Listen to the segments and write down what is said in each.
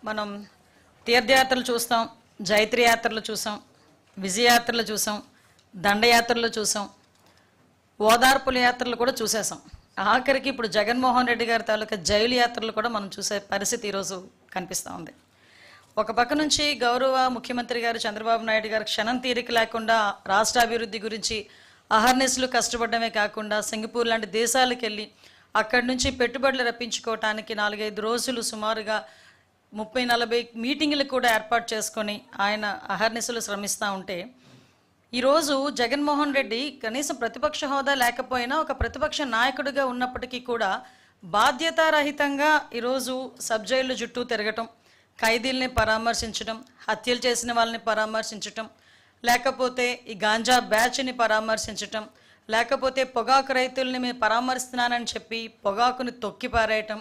మనం తీర్థయాత్రలు చూస్తాం, జైత్ర యాత్రలు చూసాం, విజయయాత్రలు చూసాం, దండయాత్రలు చూసాం, ఓదార్పుల యాత్రలు కూడా చూసేసాం. ఆఖరికి ఇప్పుడు జగన్మోహన్ రెడ్డి గారి తాలూకా జైలు యాత్రలు కూడా మనం చూసే పరిస్థితి ఈరోజు కనిపిస్తూ ఉంది. ఒక పక్క నుంచి గౌరవ ముఖ్యమంత్రి గారు చంద్రబాబు నాయుడు గారు క్షణం తీరిక లేకుండా రాష్ట్ర అభివృద్ధి గురించి అహర్నిశలు కష్టపడమే కాకుండా సింగపూర్ లాంటి దేశాలకు వెళ్ళి అక్కడి నుంచి పెట్టుబడులు రప్పించుకోవటానికి 4-5 రోజులు సుమారుగా 30-40 మీటింగులు కూడా ఏర్పాటు చేసుకొని ఆయన అహర్నిశలు శ్రమిస్తూ ఉంటే, ఈరోజు జగన్మోహన్ రెడ్డి కనీసం ప్రతిపక్ష హోదా లేకపోయినా ఒక ప్రతిపక్ష నాయకుడిగా ఉన్నప్పటికీ కూడా బాధ్యతారహితంగా ఈరోజు సబ్ జైళ్ళు చుట్టూ తిరగటం, ఖైదీల్ని పరామర్శించడం, హత్యలు చేసిన వాళ్ళని పరామర్శించటం, లేకపోతే ఈ గాంజా బ్యాచ్ని పరామర్శించటం, లేకపోతే పొగాకు రైతుల్ని మేము పరామర్శిస్తున్నానని చెప్పి పొగాకుని తొక్కి పారేయటం,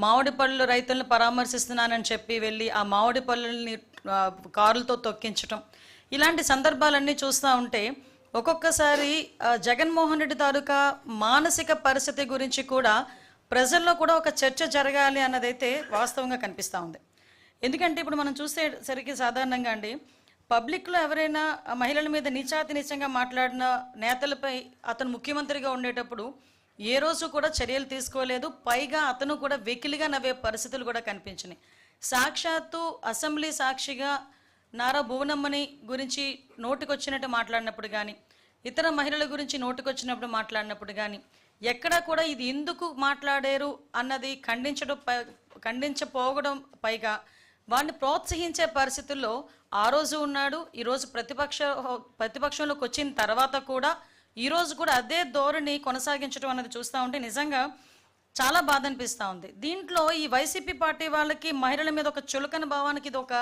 మామిడి పళ్ళు రైతులను పరామర్శిస్తున్నానని చెప్పి వెళ్ళి ఆ మామిడి పళ్ళని కారులతో తొక్కించటం, ఇలాంటి సందర్భాలన్నీ చూస్తూ ఉంటే ఒక్కొక్కసారి జగన్మోహన్ రెడ్డి తాలూకా మానసిక పరిస్థితి గురించి కూడా ప్రజల్లో కూడా ఒక చర్చ జరగాలి అన్నదైతే వాస్తవంగా కనిపిస్తూ ఉంది. ఎందుకంటే ఇప్పుడు మనం చూసేసరికి సాధారణంగా అండి, పబ్లిక్లో ఎవరైనా మహిళల మీద నీచాతినీచంగా మాట్లాడిన నేతలపై అతను ముఖ్యమంత్రిగా ఉండేటప్పుడు ఏ రోజు కూడా చర్యలు తీసుకోలేదు. పైగా అతను కూడా వెకిలిగా నవ్వే పరిస్థితులు కూడా కనిపించినాయి. సాక్షాత్తు అసెంబ్లీ సాక్షిగా నారా భువనమ్మని గురించి నోటికొచ్చినట్టు మాట్లాడినప్పుడు కానీ, ఇతర మహిళల గురించి నోటికొచ్చినప్పుడు మాట్లాడినప్పుడు కానీ ఎక్కడా కూడా ఇది ఎందుకు మాట్లాడారు అన్నది ఖండించపోవడం, పైగా వాడిని ప్రోత్సహించే పరిస్థితుల్లో ఆ రోజు ఉన్నాడు. ఈరోజు ప్రతిపక్షంలోకి వచ్చిన తర్వాత కూడా ఈరోజు కూడా అదే ధోరణి కొనసాగించడం అన్నది చూస్తూ ఉంటే నిజంగా చాలా బాధ అనిపిస్తూ ఉంది. దీంట్లో ఈ వైసీపీ పార్టీ వాళ్ళకి మహిళల మీద ఒక చులకన భావానికి ఇది ఒక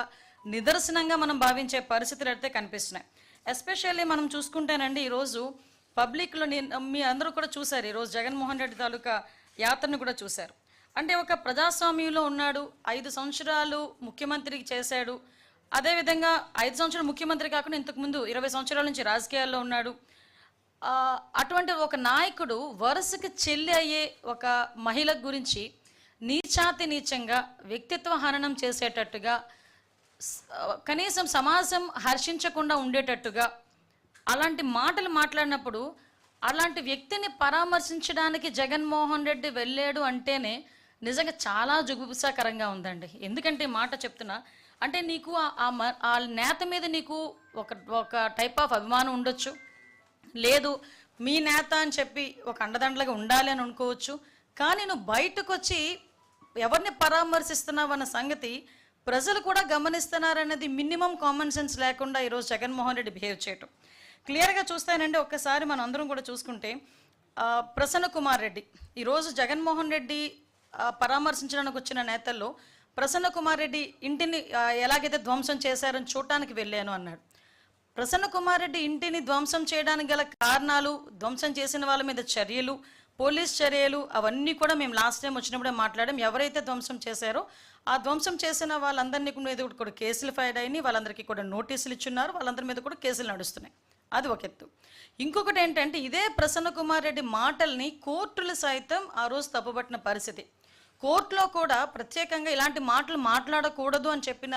నిదర్శనంగా మనం భావించే పరిస్థితులు అయితే కనిపిస్తున్నాయి. ఎస్పెషల్లీ మనం చూసుకుంటేనండి, ఈరోజు పబ్లిక్లో మీ అందరూ కూడా చూశారు, ఈరోజు జగన్మోహన్ రెడ్డి తాలూకా యాత్రను కూడా చూశారు. అంటే ఒక ప్రజాస్వామ్యంలో ఉన్నాడు, 5 సంవత్సరాలు ముఖ్యమంత్రి చేశాడు. అదేవిధంగా 5 సంవత్సరాలు ముఖ్యమంత్రి కాకుండా ఇంతకుముందు 20 సంవత్సరాల నుంచి రాజకీయాల్లో ఉన్నాడు. అటువంటి ఒక నాయకుడు వరుసకి చెల్లి అయ్యే ఒక మహిళ గురించి నీచంగా వ్యక్తిత్వ హననం చేసేటట్టుగా, కనీసం సమాజం హర్షించకుండా ఉండేటట్టుగా అలాంటి మాటలు మాట్లాడినప్పుడు అలాంటి వ్యక్తిని పరామర్శించడానికి జగన్మోహన్ రెడ్డి వెళ్ళాడు అంటేనే నిజంగా చాలా జుగుప్సాకరంగా ఉందండి. ఎందుకంటే మాట చెప్తున్నా అంటే నీకు ఆ నేత మీద నీకు ఒక టైప్ ఆఫ్ అభిమానం ఉండొచ్చు, లేదు మీ నేత అని చెప్పి ఒక అండదండలుగా ఉండాలి అని అనుకోవచ్చు. కానీ నువ్వు బయటకు వచ్చి ఎవరిని పరామర్శిస్తున్నావు అన్న సంగతి ప్రజలు కూడా గమనిస్తున్నారనేది మినిమం కామన్ సెన్స్ లేకుండా ఈరోజు జగన్మోహన్ రెడ్డి బిహేవ్ చేయటం క్లియర్గా చూస్తానండి. ఒక్కసారి మనం అందరం కూడా చూసుకుంటే ప్రసన్న కుమార్ రెడ్డి ఈరోజు జగన్మోహన్ రెడ్డి పరామర్శించడానికి వచ్చిన నేతల్లో ప్రసన్న కుమార్ రెడ్డి ఇంటిని ఎలాగైతే ధ్వంసం చేశారని చూడటానికి వెళ్ళాను అన్నాడు. ప్రసన్న కుమార్ రెడ్డి ఇంటిని ధ్వంసం చేయడానికి గల కారణాలు, ధ్వంసం చేసిన వాళ్ళ మీద చర్యలు, పోలీస్ చర్యలు అవన్నీ కూడా మేము లాస్ట్ టైం వచ్చినప్పుడే మాట్లాడాం. ఎవరైతే ధ్వంసం చేశారో ఆ ధ్వంసం చేసిన వాళ్ళందరినీ మీద కూడా కేసులు ఫైల్ అయినాయి, వాళ్ళందరికీ కూడా నోటీసులు ఇచ్చున్నారు, వాళ్ళందరి మీద కూడా కేసులు నడుస్తున్నాయి. అది ఒక ఎత్తు. ఇంకొకటి ఏంటంటే ఇదే ప్రసన్న కుమార్ రెడ్డి మాటల్ని కోర్టులు సైతం ఆ రోజు తప్పుపట్టిన పరిస్థితి. కోర్టులో కూడా ప్రత్యేకంగా ఇలాంటి మాటలు మాట్లాడకూడదు అని చెప్పిన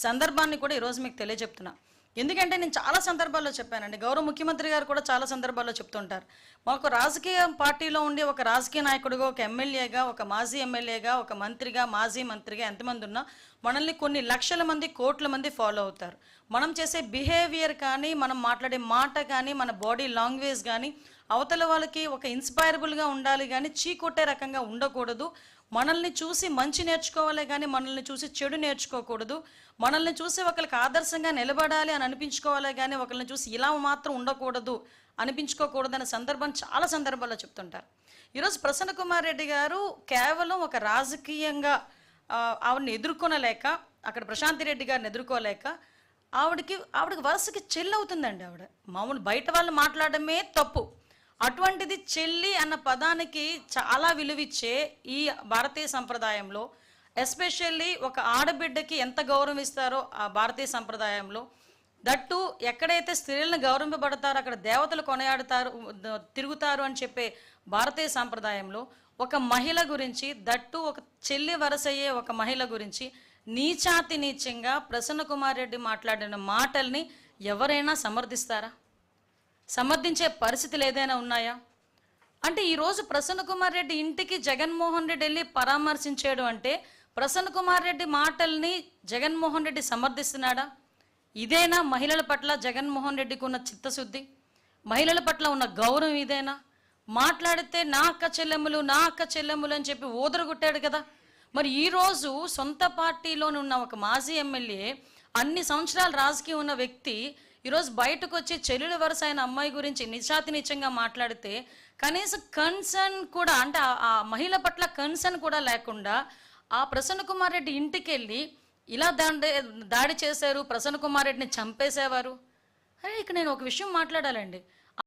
సందర్భాన్ని కూడా ఈరోజు మీకు తెలియజెప్తున్నా. ఎందుకంటే నేను చాలా సందర్భాల్లో చెప్పానండి, గౌరవ ముఖ్యమంత్రి గారు కూడా చాలా సందర్భాల్లో చెప్తుంటారు, మాకు రాజకీయ పార్టీలో ఉండి ఒక రాజకీయ నాయకుడిగా, ఒక ఎమ్మెల్యేగా, ఒక మాజీ ఎమ్మెల్యేగా, ఒక మంత్రిగా, మాజీ మంత్రిగా ఎంతమంది ఉన్నా మనల్ని కొన్ని లక్షల మంది, కోట్ల మంది ఫాలో అవుతారు. మనం చేసే బిహేవియర్ కానీ, మనం మాట్లాడే మాట కానీ, మన బాడీ లాంగ్వేజ్ కానీ అవతల వాళ్ళకి ఒక ఇన్స్పైరబుల్గా ఉండాలి కానీ చీకొట్టే రకంగా ఉండకూడదు. మనల్ని చూసి మంచి నేర్చుకోవాలి కానీ మనల్ని చూసి చెడు నేర్చుకోకూడదు. మనల్ని చూసి ఒకరికి ఆదర్శంగా నిలబడాలి అని అనిపించుకోవాలి కానీ ఒకరిని చూసి ఇలా మాత్రం ఉండకూడదు అనిపించుకోకూడదు అనే సందర్భం చాలా సందర్భాల్లో చెప్తుంటారు. ఈరోజు ప్రసన్న కుమార్ రెడ్డి గారు కేవలం ఒక రాజకీయంగా ఆవిడని ఎదుర్కొనలేక, అక్కడ ప్రశాంతి రెడ్డి గారిని ఎదుర్కోలేక ఆవిడకి వరుసకి చెల్లి అవుతుందండి. ఆవిడ మామూలు బయట వాళ్ళు మాట్లాడమే తప్పు, అటువంటిది చెల్లి అన్న పదానికి చాలా విలువిచ్చే ఈ భారతీయ సంప్రదాయంలో, ఎస్పెషల్లీ ఒక ఆడబిడ్డకి ఎంత గౌరవం ఇస్తారో ఆ భారతీయ సంప్రదాయంలో, దట్టు ఎక్కడైతే స్త్రీలను గౌరవింపబడతారో అక్కడ దేవతలు కొనయాడుతారు, తిరుగుతారు అని చెప్పే భారతీయ సంప్రదాయంలో ఒక మహిళ గురించి, దట్టు ఒక చెల్లి వరసయ్యే ఒక మహిళ గురించి నీచాతి నీచంగా ప్రసన్న కుమార్ రెడ్డి మాట్లాడిన మాటల్ని ఎవరైనా సమర్థిస్తారా? సమర్థించే పరిస్థితులు ఏదైనా ఉన్నాయా? అంటే ఈరోజు ప్రసన్న కుమార్ రెడ్డి ఇంటికి జగన్మోహన్ రెడ్డి వెళ్ళి పరామర్శించాడు అంటే ప్రసన్న కుమార్ రెడ్డి మాటల్ని జగన్మోహన్ రెడ్డి సమర్థిస్తున్నాడా? ఇదేనా మహిళల పట్ల జగన్మోహన్ రెడ్డికి ఉన్న చిత్తశుద్ధి? మహిళల పట్ల ఉన్న గౌరవం ఇదేనా? మాట్లాడితే నా అక్క చెల్లెములు అని చెప్పి ఊదరగొట్టాడు కదా. మరి ఈరోజు సొంత పార్టీలోని ఉన్న ఒక మాజీ ఎమ్మెల్యే, అన్ని సంవత్సరాలు రాజకీయం ఉన్న వ్యక్తి ఈరోజు బయటకు వచ్చి చెల్లెలు వరుస అయిన అమ్మాయి గురించి నిజాతి నిజంగా మాట్లాడితే కనీసం కన్సర్న్ కూడా, అంటే ఆ మహిళ పట్ల కన్సర్న్ కూడా లేకుండా ఆ ప్రసన్న కుమార్ రెడ్డి ఇంటికి వెళ్ళి ఇలా దాడి చేశారు, ప్రసన్న కుమార్ రెడ్డిని చంపేసేవారు. అరే, ఇక నేను ఒక విషయం మాట్లాడాలండి.